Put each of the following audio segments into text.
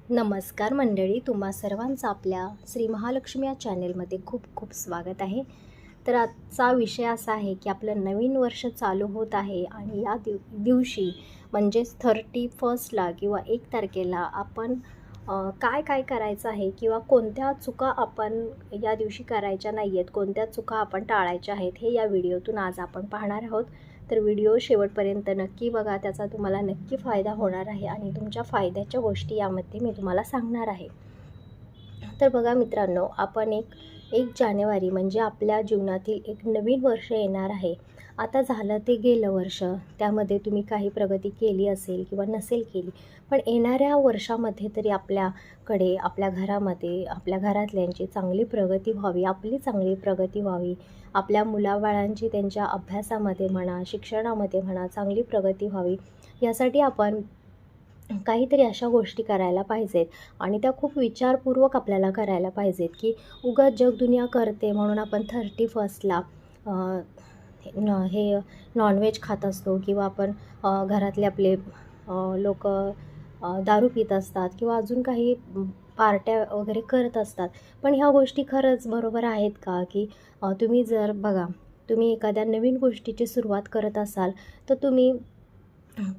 नमस्कार मंडळी, तुम्हा सर्वांचं आपल्या श्री महालक्ष्मी या चॅनेलमध्ये खूप खूप स्वागत आहे. तर आजचा विषय असा आहे की आपलं नवीन वर्ष चालू होत आहे आणि या दिवशी म्हणजेच 31ला किंवा 1 तारखेला आपण काय काय करायचं आहे किंवा कोणत्या चुका आपण या दिवशी करायच्या नाही आहेत, कोणत्या चुका आपण टाळायच्या आहेत, हे या व्हिडिओतून आज आपण पाहणार आहोत. तर व्हिडिओ शेवटपर्यंत नक्की बघा, त्याचा तुम्हाला नक्की फायदा होणार आहे आणि तुमच्या फायद्याच्या गोष्टी यामध्ये मी तुम्हाला सांगणार आहे. तर बघा मित्रांनो, आपण एक जानेवारी म्हणजे आपल्या जीवनातील एक नवीन वर्ष येणार आहे. आता झालं ते गेलं वर्ष, त्यामध्ये तुम्ही काही प्रगती केली असेल किंवा नसेल केली, पण येणाऱ्या वर्षामध्ये तरी आपल्याकडे, आपल्या घरामध्ये, आपल्या घरातल्यांची चांगली प्रगती व्हावी, आपली चांगली प्रगती व्हावी, आपल्या मुलाबाळांची त्यांच्या अभ्यासामध्ये म्हणा, शिक्षणामध्ये म्हणा चांगली प्रगती व्हावी, यासाठी आपण काहीतरी अशा गोष्टी करायला पाहिजेत आणि त्या खूप विचारपूर्वक आपल्याला करायला पाहिजेत, की उगाच जगदुनिया करते म्हणून आपण 31ला हे नॉनव्हेज खात असतो किंवा आपण घरातले आपले लोक दारू पित असतात किंवा अजून काही पार्ट्या वगैरे करत असतात. पण ह्या गोष्टी खरंच बरोबर आहेत का? की तुम्ही जर बघा, तुम्ही एखाद्या नवीन गोष्टीची सुरुवात करत असाल तर तुम्ही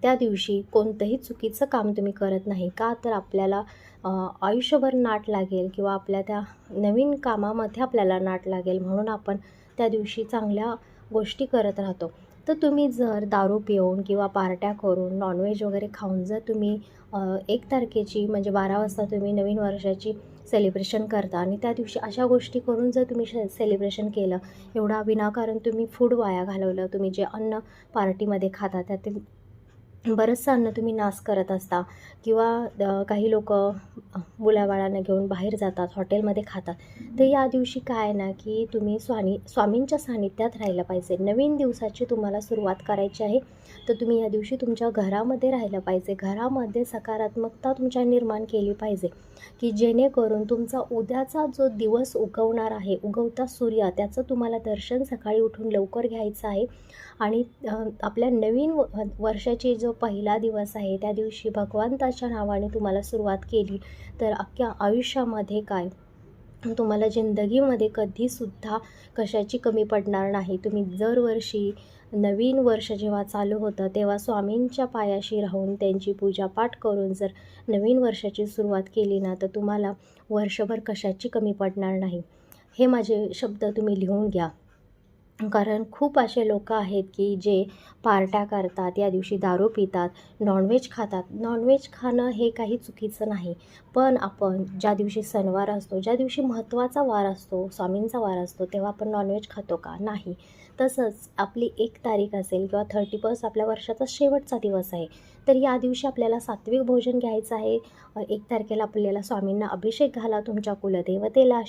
त्या दिवशी कोणतंही चुकीचं काम तुम्ही करत नाही का? तर आपल्याला आयुष्यभर नाट लागेल किंवा आपल्या त्या नवीन कामामध्ये आपल्याला नाट लागेल म्हणून आपण त्या दिवशी चांगल्या गोष्टी करत राहतो. तर तुम्ही जर दारू पिऊन किंवा पार्ट्या करून नॉनव्हेज वगैरे खाऊन जर तुम्ही 1 तारखेची म्हणजे 12 वाजता तुम्ही नवीन वर्षाची सेलिब्रेशन करता आणि त्या दिवशी अशा गोष्टी करून जर तुम्ही सेलिब्रेशन केलं, एवढा विनाकारण तुम्ही फूड वाया घालवलं, तुम्ही जे अन्न पार्टीमध्ये खाता त्यातील बरंचसं अन्न तुम्ही नाश करत असता किंवा काही लोकं मुलाबाळांना घेऊन बाहेर जातात, हॉटेलमध्ये खातात. तर या दिवशी काय आहे ना, की तुम्ही स्वामींच्या सानिध्यात राहिलं पाहिजे. नवीन दिवसाची तुम्हाला सुरुवात करायची आहे, तर तुम्ही या दिवशी तुमच्या घरामध्ये राहिलं पाहिजे. घरामध्ये सकारात्मकता तुमच्या निर्माण केली पाहिजे, की जेणेकरून तुमचा उद्याचा जो दिवस उगवणार आहे, उगवता सूर्य, त्याचं तुम्हाला दर्शन सकाळी उठून लवकर घ्यायचं आहे आणि आपल्या नवीन वर्षाची जो पहिला दिवस आहे त्या दिवशी भगवंताच्या नावाने तुम्हाला सुरुवात केली तर अख्ख्या आयुष्यामध्ये काय तुम्हाला जिंदगीमध्ये कधीसुद्धा कशाची कमी पडणार नाही. तुम्ही दरवर्षी नवीन वर्ष जेव्हा चालू होतं तेव्हा स्वामींच्या पायाशी राहून त्यांची पूजापाठ करून जर नवीन वर्षाची सुरुवात केली ना, तर तुम्हाला वर्षभर कशाची कमी पडणार नाही. हे माझे शब्द तुम्ही लिहून घ्या. कारण खूप असे लोक आहेत की जे पार्ट्या करतात, या दिवशी दारू पितात, नॉनव्हेज खातात. नॉनव्हेज खाणं हे काही चुकीचं नाही, पण आपण ज्या दिवशी सणवार असतो, ज्या दिवशी महत्त्वाचा वार असतो, स्वामींचा वार असतो, तेव्हा आपण नॉनव्हेज खातो का? नाही. तसंच आपली 1 तारीख असेल किंवा 31 आपल्या वर्षाचा शेवटचा दिवस आहे, तर या दिवशी आपल्याला सात्विक भोजन घ्यायचं आहे. 1 तारखेला आपल्याला स्वामींना अभिषेक घाला, तुमच्या कुलदेवतेला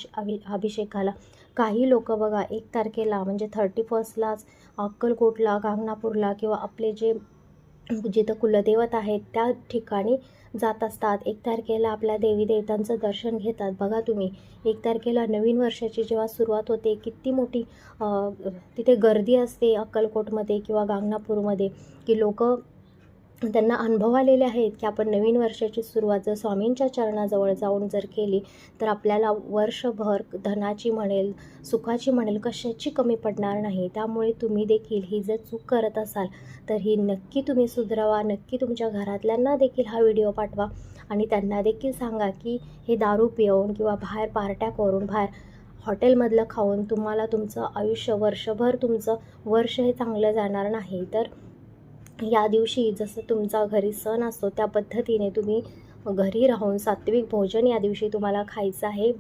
अभिषेक घाला. काही लोकं बघा 1 तारखेला म्हणजे 31लाच अक्कलकोटला, गांगनापूरला किंवा आपले जे जिथं कुलदैवत आहेत त्या ठिकाणी जात असतात. 1 तारखेला आपल्या देवी देवतांचं दर्शन घेतात. बघा तुम्ही 1 तारखेला नवीन वर्षाची जेव्हा सुरुवात होते, किती मोठी तिथे गर्दी असते अक्कलकोटमध्ये किंवा गांगनापूरमध्ये, की लोकं त्यांना अनुभव आलेले आहेत की आपण नवीन वर्षाची सुरुवात जर स्वामींच्या चरणाजवळ जाऊन जर केली तर आपल्याला वर्षभर धनाची म्हणेल, सुखाची म्हणेल, कशाची कमी पडणार नाही. त्यामुळे तुम्ही देखील ही जर चूक करत असाल तर ही नक्की तुम्ही सुधारावा. नक्की तुमच्या घरातल्यांना देखील हा व्हिडिओ पाठवा आणि त्यांना देखील सांगा की हे दारू पिऊन किंवा बाहेर पार्ट्या करून, बाहेर हॉटेलमधलं खाऊन तुम्हाला तुमचं आयुष्य, वर्षभर तुमचं वर्ष हे चांगलं जाणार नाही. तर या दिवशी जसं तुमचा घरी सण असतो त्या पद्धतीने तुम्ही घरी राहून सात्विक भोजन या दिवशी तुम्हाला खायचं आहे.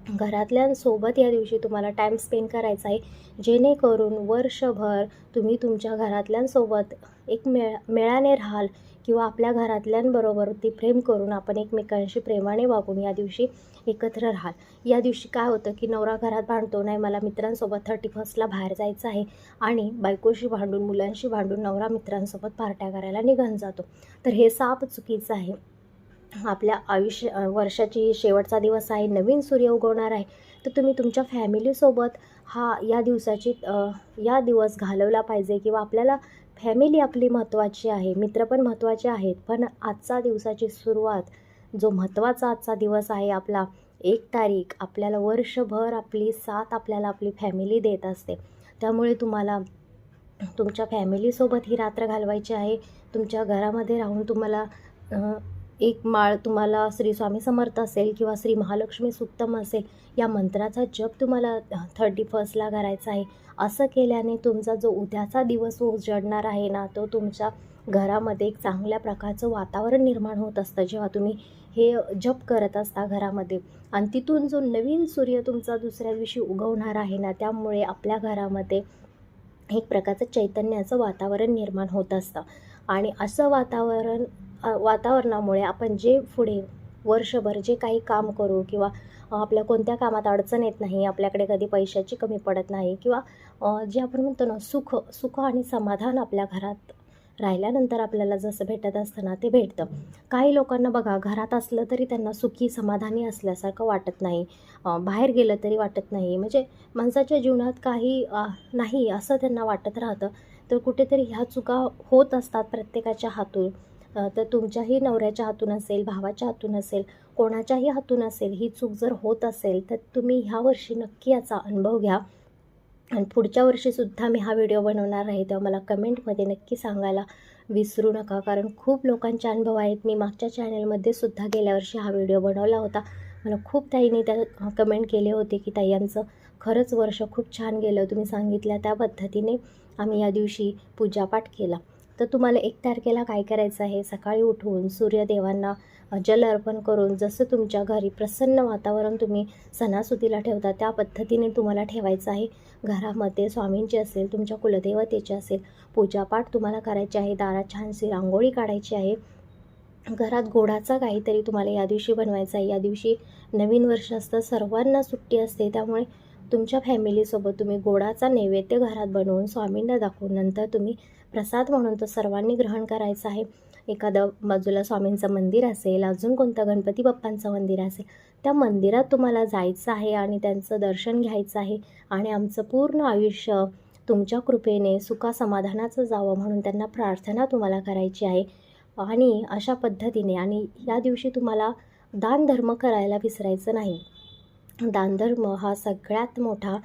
घरातल्यांसोबत या दिवशी तुम्हाला टाईम स्पेंड करायचा आहे, जेणेकरून वर्षभर तुम्ही तुमच्या घरातल्यांसोबत एक मेळाने राहाल किंवा आपल्या घरातल्यांबरोबर ती प्रेम करून आपण एकमेकांशी प्रेमाने वागून या दिवशी एकत्र राहाल. या दिवशी काय होतं की नवरा घरात भांडतो, नाही मला मित्रांसोबत 31ला बाहेर जायचं आहे, आणि बायकोशी भांडून, मुलांशी भांडून नवरा मित्रांसोबत पार्ट्या करायला निघून जातो. तर हे साप चुकीचं आहे. आपल्या वर्षाची शेवटचा दिवस आहे, नवीन सूर्य उगवणार आहे, तर तुम्ही तुमच्या फॅमिलीसोबत या दिवस घालवला पाहिजे किंवा आपल्याला फॅमिली आपली महत्त्वाची आहे, मित्र पण महत्त्वाचे आहेत, पण आजचा दिवसाची सुरुवात जो महत्त्वाचा आजचा दिवस आहे आपला 1 तारीख, आपल्याला वर्षभर आपली साथ आपल्याला आपली फॅमिली देत असते. त्यामुळे तुम्हाला तुमच्या फॅमिलीसोबत ही रात्र घालवायची आहे. तुमच्या घरामध्ये राहून तुम्हाला एक माळ तुम्हाला श्री स्वामी समर्थ असेल किंवा श्री महालक्ष्मी सुक्तम असेल, या मंत्राचा जप तुम्हाला 31ला करायचा आहे. असं केल्याने तुमचा जो उद्याचा दिवस उजळणार आहे ना, तो तुमच्या घरामध्ये एक चांगल्या प्रकारचं वातावरण निर्माण होत असतं जेव्हा तुम्ही हे जप करत असता घरामध्ये. आणि तिथून जो नवीन सूर्य तुमचा दुसऱ्या दिवशी उगवणार आहे ना, त्यामुळे आपल्या घरामध्ये एक प्रकारचं चैतन्याचं वातावरण निर्माण होत असतं. आणि असं वातावरणामुळे आपण जे पुढे वर्षभर जे काही काम करू किंवा आपल्या कोणत्या कामात अडचण येत नाही, आपल्याकडे कधी पैशाची कमी पडत नाही किंवा जे आपण म्हणतो ना सुख आणि समाधान आपल्या घरात राहिल्यानंतर आपल्याला जसं भेटत असतं ना, ते भेटतं. काही लोकांना बघा, घरात असलं तरी त्यांना सुखी समाधानी असल्यासारखं वाटत नाही, बाहेर गेलं तरी वाटत नाही, म्हणजे माणसाच्या जीवनात काही नाही असं त्यांना वाटत राहतं. तर कुठेतरी ह्या चुका होत असतात प्रत्येकाच्या हातून. तर तुमच्याही नवऱ्याच्या हातून असेल, भावाच्या हातून असेल, कोणाच्याही हातून असेल, ही चूक जर होत असेल तर तुम्ही ह्या वर्षी नक्की याचा अनुभव घ्या. आणि पुढच्या वर्षीसुद्धा मी हा व्हिडिओ बनवणार आहे, तेव्हा मला कमेंटमध्ये नक्की सांगायला विसरू नका, कारण खूप लोकांचे अनुभव आहेत. मी मागच्या चॅनलमध्ये सुद्धा गेल्या वर्षी हा व्हिडिओ बनवला होता. मला खूप ताईंनी त्या कमेंट केले होते की ताई, यांचं खरंच वर्ष खूप छान गेलं, तुम्ही सांगितल्या त्या पद्धतीने आम्ही या दिवशी पूजापाठ केला. तर तुम्हाला 1 तारखेला काय करायचं आहे, सकाळी उठून सूर्यदेवांना जल अर्पण करून जसं तुमच्या घरी प्रसन्न वातावरण तुम्ही सणासुदीला ठेवता त्या पद्धतीने तुम्हाला ठेवायचं आहे. घरामध्ये स्वामींची असेल, तुमच्या कुलदेवतेची असेल, पूजापाठ तुम्हाला करायची आहे. दारात छानशी रांगोळी काढायची आहे. घरात गोडाचा काहीतरी तुम्हाला या दिवशी बनवायचं आहे. या दिवशी नवीन वर्ष असतं, सर्वांना सुट्टी असते, त्यामुळे तुमच्या फॅमिलीसोबत तुम्ही गोडाचा नैवेद्य घरात बनवून स्वामींना दाखवून नंतर तुम्ही प्रसाद म्हणून तो सर्वांनी ग्रहण करायचा आहे. एखादं बाजूला स्वामींचं मंदिर असेल, अजून कोणतं गणपती बाप्पांचं मंदिर असेल, त्या मंदिरात तुम्हाला जायचं आहे आणि त्यांचं दर्शन घ्यायचं आहे. आणि आमचं पूर्ण आयुष्य तुमच्या कृपेने सुखासमाधानाचं जावं म्हणून त्यांना प्रार्थना तुम्हाला करायची आहे. आणि अशा पद्धतीने, आणि या दिवशी तुम्हाला दानधर्म करायला विसरायचं नाही. दानधर्म हा सगळ्यात मोठा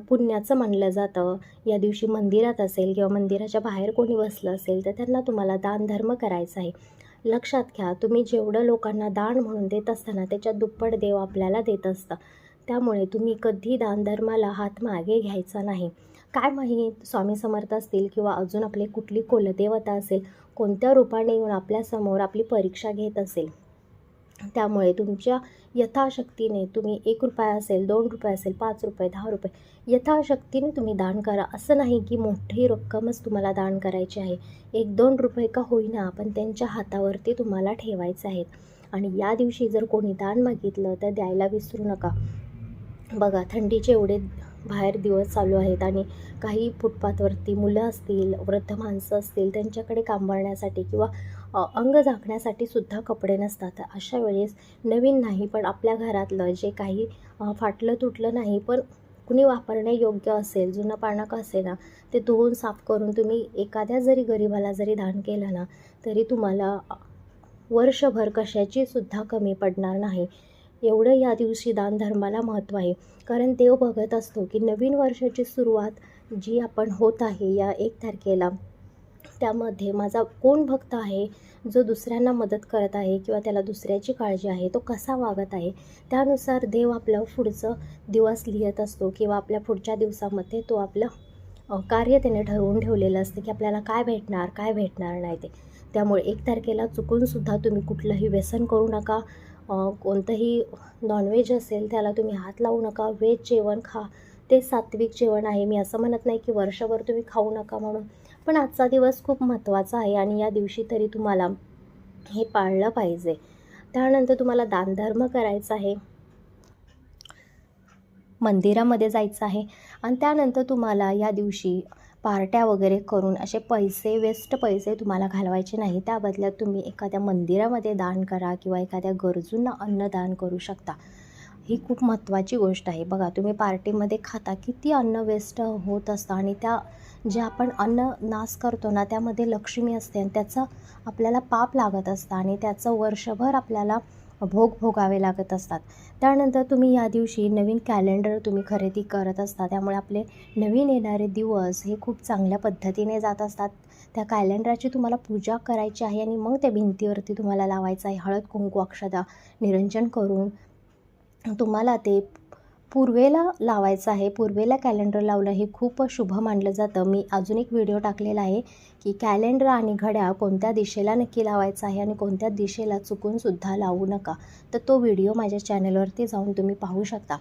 पुण्याचं मानलं जातं. या दिवशी मंदिरात असेल किंवा मंदिराच्या बाहेर कोणी बसलं असेल तर त्यांना तुम्हाला दानधर्म करायचा आहे. लक्षात घ्या, तुम्ही जेवढं लोकांना दान म्हणून देत असताना त्याच्यात दुप्पट देव आपल्याला देत असतं. त्यामुळे तुम्ही कधी दानधर्माला हात मागे घ्यायचा नाही. काय माहीत स्वामी समर्थ असतील किंवा अजून आपली कुठली कुलदेवता असेल, कोणत्या रूपाने येऊन आपल्यासमोर आपली परीक्षा घेत असेल. त्यामुळे तुमच्या यथाशक्तीने तुम्ही ₹1 असेल, ₹2 असेल, ₹5, ₹10 यथाशक्तीने तुम्ही दान करा. असं नाही की मोठी रक्कमच तुम्हाला दान करायची आहे. ₹1-2 का होईना, पण त्यांच्या हातावरती तुम्हाला ठेवायचे आहेत. आणि या दिवशी जर कोणी दान मागितलं तर द्यायला विसरू नका. बघा, थंडीचे एवढे बाहेर दिवस चालू आहेत आणि काही फुटपाथवरती मुलं असतील, वृद्ध माणसं असतील, त्यांच्याकडे काम करण्यासाठी किंवा अंग झाकण्यासाठी सुद्धा कपडे नसतात. अशा वेळेस नवीन नाही, पण आपल्या घरातलं जे काही फाटलं तुटलं नाही, पण कुणी वापरण्यायोग्य असेल, जुनं पानं का असेल ना, ते धुवून साफ करून तुम्ही एखाद्या जरी गरिबाला जरी दान केलं ना, तरी तुम्हाला वर्षभर कशाची सुद्धा कमी पडणार नाही. एवढं या दिवशी दानधर्माला महत्त्व आहे. कारण देव बघत असतो की नवीन वर्षाची सुरुवात जी आपण होत आहे या 1 तारखेला, त्यामध्ये माझा कोण भक्त आहे, जो दुसऱ्यांना मदत करत आहे किंवा त्याला दुसऱ्याची काळजी आहे, तो कसा वागत आहे, त्यानुसार देव आपलं पुढचं दिवस लिहित असतो किंवा आपल्या पुढच्या दिवसामध्ये तो आपलं कार्य त्याने ठरवून ठेवलेलं असतं की आपल्याला काय भेटणार, काय भेटणार नाही ते. त्यामुळे 1 तारखेला चुकूनसुद्धा तुम्ही कुठलंही व्यसन करू नका. कोणतंही नॉनव्हेज असेल त्याला तुम्ही हात लावू नका. व्हेज जेवण खा, ते सात्विक जेवण आहे. मी असं म्हणत नाही की वर्षभर तुम्ही खाऊ नका म्हणून, पण आजचा दिवस खूप महत्त्वाचा आहे आणि या दिवशी तरी तुम्हाला हे पाळलं पाहिजे. त्यानंतर तुम्हाला दानधर्म करायचा आहे, मंदिरामध्ये जायचं आहे. आणि त्यानंतर तुम्हाला या दिवशी पार्ट्या वगैरे करून असे वेस्ट पैसे तुम्हाला घालवायचे नाही. त्या बदल्यात तुम्ही एखाद्या मंदिरामध्ये दान करा किंवा एखाद्या गरजूंना अन्नदान करू शकता. ही खूप महत्त्वाची गोष्ट आहे. बघा तुम्ही पार्टीमध्ये खाता, किती अन्न वेस्ट होत असतं आणि जे आपण अन्न नाश करतो ना, त्यामध्ये लक्ष्मी असते आणि त्याचं आपल्याला पाप लागत असतं आणि त्याचं वर्षभर आपल्याला भोग भोगावे लागत असतात. त्यानंतर तुम्ही या दिवशी नवीन कॅलेंडर तुम्ही खरेदी करत असता, त्यामुळे आपले नवीन येणारे दिवस हे खूप चांगल्या पद्धतीने जात असतात. त्या कॅलेंडरची तुम्हाला पूजा करायची आहे आणि मग त्या भिंतीवरती तुम्हाला लावायचं आहे. हळद, कुंकू, अक्षता निरंजन करून तुम्हाला ते पूर्वेला लावायचं आहे. पूर्वेला कॅलेंडर लावलं हे खूप शुभ मानलं जातं. मी अजून एक व्हिडिओ टाकलेला आहे की कॅलेंडर आणि घड्याळ कोणत्या दिशेला नक्की लावायचं आहे आणि कोणत्या दिशेला चुकूनसुद्धा लावू नका. तर तो व्हिडिओ माझ्या चॅनलवरती जाऊन तुम्ही पाहू शकता.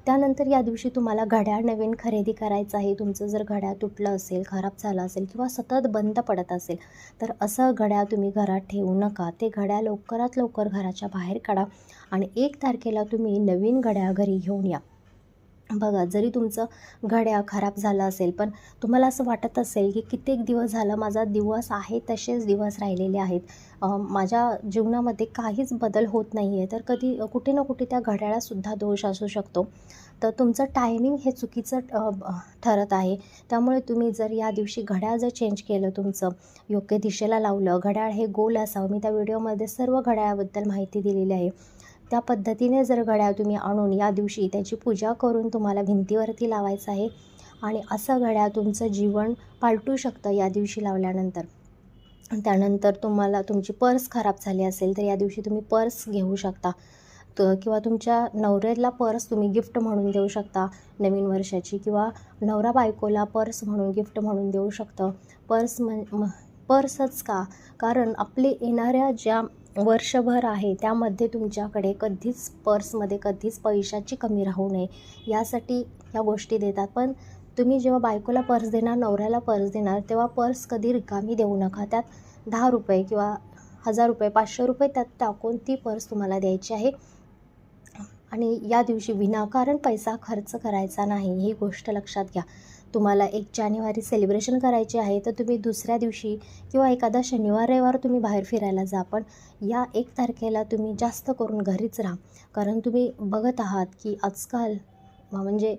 त्यानंतर या दिवशी तुम्हाला घड्याळ नवीन खरेदी करायचं आहे. तुमचं जर घड्याळ तुटलं असेल, खराब झालं असेल किंवा सतत बंद पडत असेल, तर असं घड्याळ तुम्ही घरात ठेवू नका. ते घड्याळ लवकरात लवकर घराच्या बाहेर काढा आणि 1 तारखेला तुम्ही नवीन घड्याळ घरी घेऊन या. बघा जरी तुमचं घड्याळ खराब झालं असेल, पण तुम्हाला असं वाटत असेल की कित्येक दिवस झालं माझा दिवस आहे तसेच दिवस राहिलेले आहेत, माझ्या जीवनामध्ये काहीच बदल होत नाही आहे, तर कधी कुठे ना कुठे त्या घड्याळासुद्धा दोष असू शकतो. तर तुमचं टायमिंग हे चुकीचं ठरत आहे. त्यामुळे तुम्ही जर या दिवशी घड्याळ जर चेंज केलं, तुमचं योग्य दिशेला लावलं, घड्याळ हे गोल असावं. मी त्या व्हिडिओमध्ये सर्व घड्याळाबद्दल माहिती दिलेली आहे. त्या पद्धतीने जर घड्याळ तुम्ही आणून या दिवशी त्याची पूजा करून तुम्हाला भिंतीवरती लावायचं आहे आणि असं घड्याळ तुमचं जीवन पालटू शकतं या दिवशी लावल्यानंतर. त्यानंतर तुम्हाला तुमची पर्स खराब झाली असेल, तर या दिवशी तुम्ही पर्स घेऊ शकता. किंवा तुमच्या नवऱ्याला पर्स तुम्ही गिफ्ट म्हणून देऊ शकता नवीन वर्षाची, किंवा नवरा बायकोला पर्स म्हणून गिफ्ट म्हणून देऊ शकतं. पर्सच का? कारण आपले येणाऱ्या ज्या वर्षभर आहे त्यामध्ये तुमच्याकडे पर्समध्ये कधीच पैशाची कमी राहू नये यासाठी ह्या गोष्टी देतात. पण तुम्ही जेव्हा बायकोला पर्स देणार, नवऱ्याला पर्स देणार, तेव्हा पर्स कधी रिकामी देऊ नका. त्यात ₹10 किंवा ₹1000, ₹500 त्यात टाकून ती पर्स तुम्हाला द्यायची आहे. आणि या दिवशी विनाकारण पैसा खर्च करायचा नाही, ही गोष्ट लक्षात घ्या. तुम्हाला 1 जानेवारी सेलिब्रेशन करायचे आहे, तर तुम्ही दुसऱ्या दिवशी किंवा एखादा शनिवार रविवार तुम्ही बाहेर फिरायला जा, पण या 1 तारखेला तुम्ही जास्त करून घरीच राहा. कारण तुम्ही बघत आहात की आजकाल म्हणजे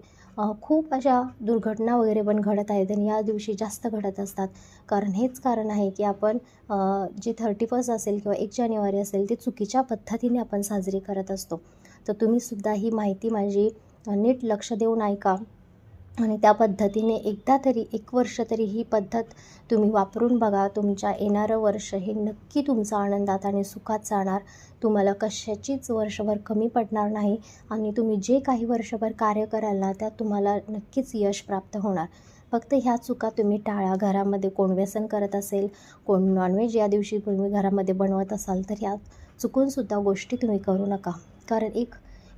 खूप अशा दुर्घटना वगैरे पण घडत आहेत आणि या दिवशी जास्त घडत असतात. कारण हेच कारण आहे की आपण जी 31 असेल किंवा 1 जानेवारी असेल, ती चुकीच्या पद्धतीने आपण साजरी करत असतो. तर तुम्हीसुद्धा ही माहिती माझी नीट लक्ष देऊन ऐका आणि त्या पद्धतीने एकदा तरी 1 वर्ष तरी ही पद्धत तुम्ही वापरून बघा. तुमच्या येणारं वर्ष हे नक्की तुमचं आनंदात आणि सुखात जाणार. तुम्हाला कशाचीच वर्षभर कमी पडणार नाही आणि तुम्ही जे काही वर्षभर कार्य कराल ना, त्यात तुम्हाला नक्कीच यश प्राप्त होणार. फक्त ह्या चुका तुम्ही टाळा. घरामध्ये कोण व्यसन करत असेल, कोण नॉनव्हेज या दिवशी तुम्ही घरामध्ये बनवत असाल, तर ह्या चुकूनसुद्धा गोष्टी तुम्ही करू नका. कारण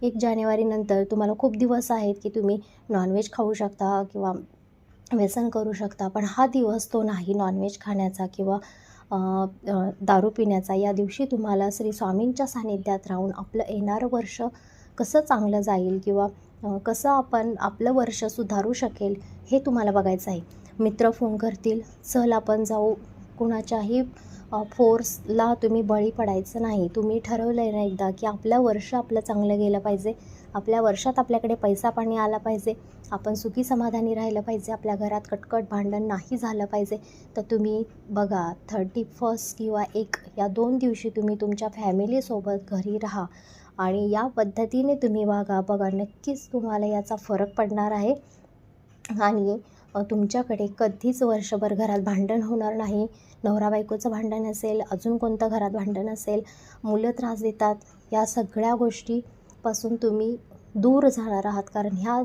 1 जानेवारीनंतर तुम्हाला खूप दिवस आहेत की तुम्ही नॉनव्हेज खाऊ शकता किंवा व्यसन करू शकता. पण हा दिवस तो नाही नॉनव्हेज खाण्याचा किंवा दारू पिण्याचा. या दिवशी तुम्हाला श्री स्वामींच्या सानिध्यात राहून आपलं येणारं वर्ष कसं चांगलं जाईल किंवा कसं आपण आपलं वर्ष सुधारू शकेल हे तुम्हाला बघायचं आहे. मित्र फोन करतील, चल आपण जाऊ, कुणाच्याही फोर्सला तुम्ही बळी पडायचं नाही. तुम्ही ठरवलं आहे ना एकदा की आपलं वर्ष आपलं चांगलं गेलं पाहिजे, आपल्या वर्षात आपल्याकडे पैसा पाणी आला पाहिजे, आपण सुखी समाधानी राहिलं पाहिजे, आपल्या घरात कटकट भांडण नाही झालं पाहिजे. तर तुम्ही बघा 31 किंवा 1 या 2 दिवशी तुम्ही तुमच्या फॅमिलीसोबत घरी राहा आणि या पद्धतीने तुम्ही वागा. बघा नक्कीच तुम्हाला याचा फरक पडणार आहे आणि तुमच्याकडे कधीच वर्षभर घरात भांडण होणार नाही. नवरा बायकोचं भांडण असेल, अजून कोणतं घरात भांडण असेल, मुलं त्रास देतात, या सगळ्या गोष्टीपासून तुम्ही दूर जाणार आहात. कारण ह्या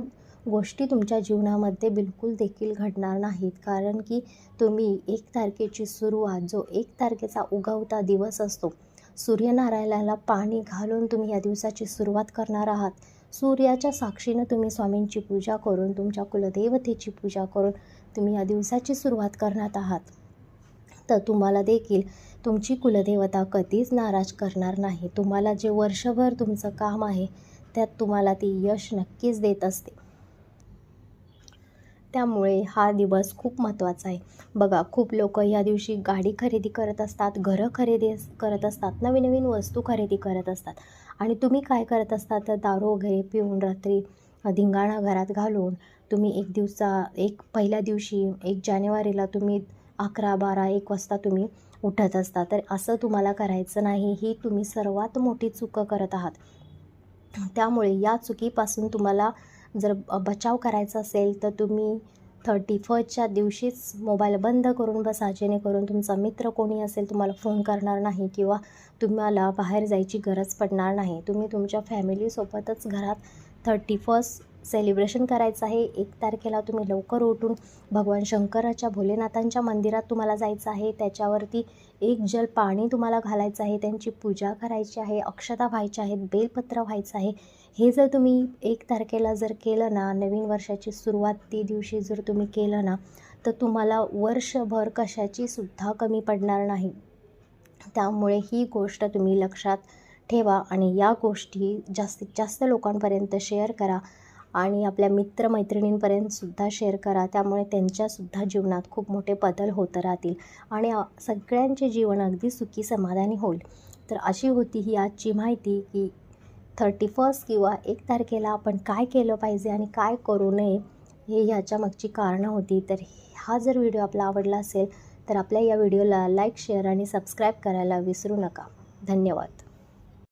गोष्टी तुमच्या जीवनामध्ये बिलकुल देखील घडणार नाहीत. कारण की तुम्ही 1 तारखेची सुरुवात, जो 1 तारखेचा उगवता दिवस असतो, सूर्यनारायणाला पाणी घालून तुम्ही या दिवसाची सुरुवात करणार आहात. सूर्याच्या साक्षीनं तुम्ही स्वामींची पूजा करून, तुमच्या कुलदेवतेची पूजा करून तुम्ही या दिवसाची सुरुवात करणार आहात. तर तुम्हाला देखील तुमची कुलदेवता कधीच नाराज करणार नाही. तुम्हाला जे वर्षभर तुमचं काम आहे त्यात तुम्हाला ती यश नक्कीच देत असते. त्यामुळे हा दिवस खूप महत्त्वाचा आहे. बघा, खूप लोकं या दिवशी गाडी खरेदी करत असतात, घरं खरेदी करत असतात, नवीन नवीन वस्तू खरेदी करत असतात. आणि तुम्ही काय करत असता तर दारू वगैरे पिऊन रात्री धिंगाणा घरात घालून तुम्ही एक पहिल्या दिवशी 1 जानेवारीला तुम्ही 11, 12, 1 वाजता तुम्ही उठत असता. तर असं तुम्हाला करायचं नाही. ही तुम्ही सर्वात मोठी चूक करत आहात. त्यामुळे या चुकीपासून तुम्हाला जर बचाव करायचा असेल तर तुम्ही 31च्या दिवशीच मोबाईल बंद करून बसा, जेणेकरून तुमचा मित्र कोणी असेल तुम्हाला फोन करणार नाही किंवा तुम्हाला बाहेर जायची गरज पडणार नाही. तुम्ही तुमच्या फॅमिलीसोबतच घरात 31st सेलिब्रेशन करायचं आहे. 1 तारखेला तुम्ही लवकर उठून भगवान शंकराच्या, भोलेनाथांच्या मंदिरात तुम्हाला जायचं आहे. त्याच्यावरती 1 जल पाणी तुम्हाला घालायचं आहे, त्यांची पूजा करायची आहे, अक्षता व्हायच्या आहेत, बेलपत्र व्हायचं आहे. हे जर तुम्ही 1 तारखेला जर केलं ना, नवीन वर्षाची सुरुवात ती दिवशी जर तुम्ही केलं ना, तर तुम्हाला वर्षभर कशाचीसुद्धा कमी पडणार नाही. त्यामुळे ही गोष्ट तुम्ही लक्षात ठेवा आणि या गोष्टी जास्तीत जास्त लोकांपर्यंत शेअर करा आणि आपल्या मित्रमैत्रिणींपर्यंतसुद्धा शेअर करा. त्यामुळे त्यांच्यासुद्धा जीवनात खूप मोठे बदल होत राहतील आणि सगळ्यांचे जीवन अगदी सुखी समाधानी होईल. तर अशी होती ही आजची माहिती की 31 किंवा 1 तारखेला आपण काय केलं पाहिजे आणि काय करू नये, हे ह्याच्या मागची कारणं होती. तर हा जर व्हिडिओ आपला आवडला असेल तर आपल्या या व्हिडिओला लाईक, शेअर आणि सबस्क्राईब करायला विसरू नका. धन्यवाद.